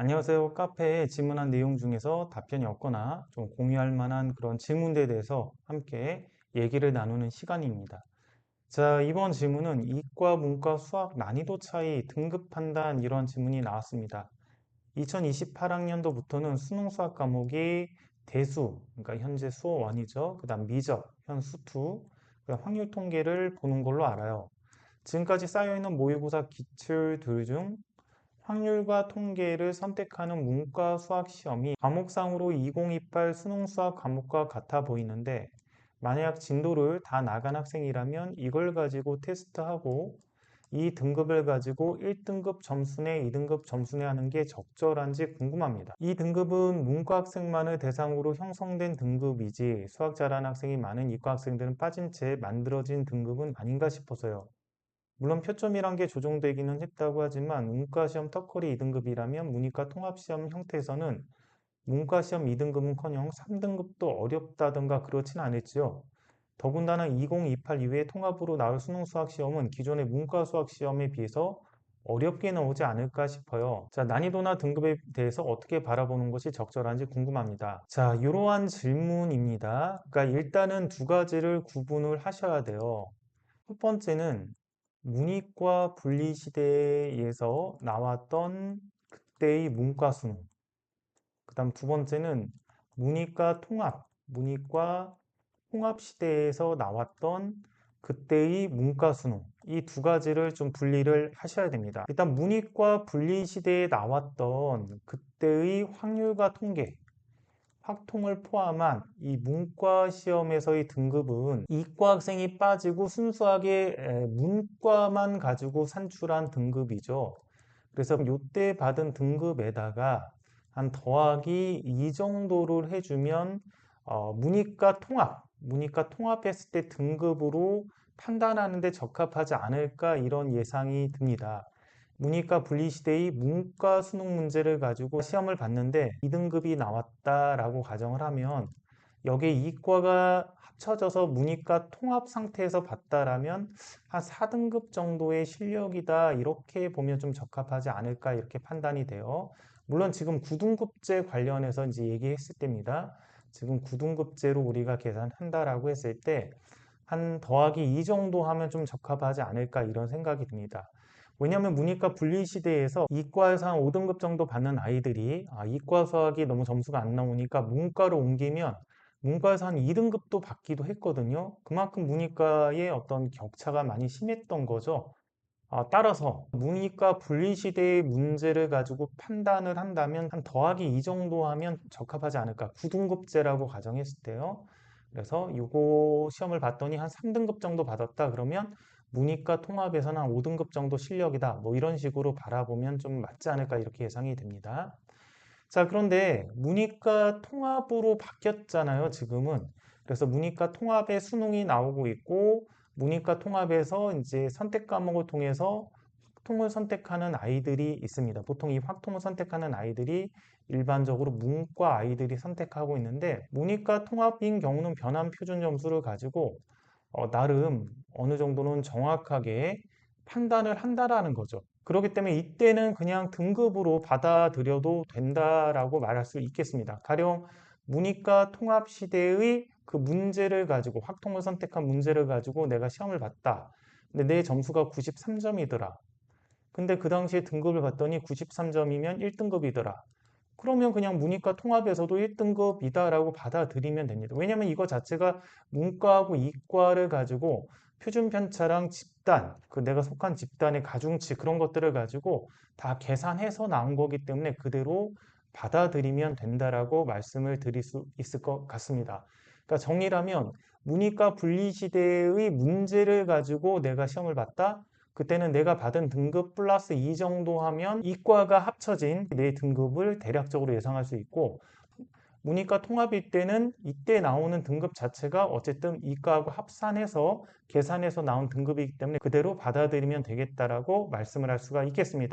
안녕하세요. 카페에 질문한 내용 중에서 답변이 없거나 좀 공유할 만한 그런 질문들에 대해서 함께 얘기를 나누는 시간입니다. 자, 이번 질문은 이과, 문과, 수학 난이도 차이, 등급 판단 이런 질문이 나왔습니다. 2028학년도부터는 수능 수학 과목이 대수, 그러니까 현재 수어 1이죠. 그다음 미적, 현 수2, 그다음 확률 통계를 보는 걸로 알아요. 지금까지 쌓여있는 모의고사 기출들 중 확률과 통계를 선택하는 문과 수학 시험이 과목상으로 2028 수능 수학 과목과 같아 보이는데, 만약 진도를 다 나간 학생이라면 이걸 가지고 테스트하고 이 등급을 가지고 1등급 점수내, 2등급 점수내 하는 게 적절한지 궁금합니다. 이 등급은 문과 학생만을 대상으로 형성된 등급이지 수학 잘하는 학생이 많은 이과 학생들은 빠진 채 만들어진 등급은 아닌가 싶어서요. 물론 표점이란 게 조정되기는 했다고 하지만 문과시험 터커리 2등급이라면 문이과 통합시험 형태에서는 문과시험 2등급은커녕 3등급도 어렵다던가 그렇진 않을지요. 더군다나 2028 이후에 통합으로 나올 수능 수학시험은 기존의 문과 수학시험에 비해서 어렵게 나오지 않을까 싶어요. 자, 난이도나 등급에 대해서 어떻게 바라보는 것이 적절한지 궁금합니다. 자, 이러한 질문입니다. 그러니까 일단은 두 가지를 구분을 하셔야 돼요. 첫 번째는 문이과 분리시대에서 나왔던 그때의 문과 수능. 그 다음 두 번째는 문이과 통합 시대에서 나왔던 그때의 문과 수능. 이 두 가지를 좀 분리를 하셔야 됩니다. 일단 문이과 분리 시대에 나왔던 그때의 확률과 통계, 확통을 포함한 이 문과 시험에서의 등급은 이과 학생이 빠지고 순수하게 문과만 가지고 산출한 등급이죠. 그래서 이때 받은 등급에다가 한 더하기 2 정도를 해주면 문이과 통합했을 때 등급으로 판단하는 데 적합하지 않을까 이런 예상이 듭니다. 문이과 분리시대의 문과 수능 문제를 가지고 시험을 봤는데 2등급이 나왔다라고 가정을 하면 여기에 이과가 합쳐져서 문이과 통합 상태에서 봤다라면 한 4등급 정도의 실력이다 이렇게 보면 좀 적합하지 않을까 이렇게 판단이 돼요. 물론 지금 9등급제 관련해서 이제 얘기했을 때입니다. 지금 9등급제로 우리가 계산한다라고 했을 때 한 더하기 2 정도 하면 좀 적합하지 않을까 이런 생각이 듭니다. 왜냐하면 문이과 분리 시대에서 이과에서 한 5등급 정도 받는 아이들이 이과 수학이 너무 점수가 안 나오니까 문과로 옮기면 문과에서 한 2등급도 받기도 했거든요. 그만큼 문이과의 어떤 격차가 많이 심했던 거죠. 따라서 문이과 분리 시대의 문제를 가지고 판단을 한다면 한 더하기 2 정도 하면 적합하지 않을까. 9등급제라고 가정했을 때요. 그래서 이거 시험을 봤더니 한 3등급 정도 받았다 그러면 문이과 통합에서는 한 5등급 정도 실력이다. 뭐 이런 식으로 바라보면 좀 맞지 않을까 이렇게 예상이 됩니다. 자, 그런데 문이과 통합으로 바뀌었잖아요, 지금은. 그래서 문이과 통합의 수능이 나오고 있고 문이과 통합에서 이제 선택 과목을 통해서 확통을 선택하는 아이들이 있습니다. 보통 이 확통을 선택하는 아이들이 일반적으로 문과 아이들이 선택하고 있는데 문이과 통합인 경우는 변환 표준 점수를 가지고 나름 어느 정도는 정확하게 판단을 한다라는 거죠. 그렇기 때문에 이때는 그냥 등급으로 받아들여도 된다라고 말할 수 있겠습니다. 가령 문이과 통합 시대의 그 문제를 가지고 확통을 선택한 문제를 가지고 내가 시험을 봤다. 근데 내 점수가 93점이더라. 근데 그 당시에 등급을 봤더니 93점이면 1등급이더라. 그러면 그냥 문이과 통합에서도 1등급이다라고 받아들이면 됩니다. 왜냐하면 이거 자체가 문과하고 이과를 가지고 표준 편차랑 집단, 그 내가 속한 집단의 가중치 그런 것들을 가지고 다 계산해서 나온 거기 때문에 그대로 받아들이면 된다라고 말씀을 드릴 수 있을 것 같습니다. 그러니까 정리라면 문이과 분리시대의 문제를 가지고 내가 시험을 봤다? 그때는 내가 받은 등급 플러스 2 정도 하면 이과가 합쳐진 내 등급을 대략적으로 예상할 수 있고 문이과 통합일 때는 이때 나오는 등급 자체가 어쨌든 이과하고 합산해서 계산해서 나온 등급이기 때문에 그대로 받아들이면 되겠다라고 말씀을 할 수가 있겠습니다.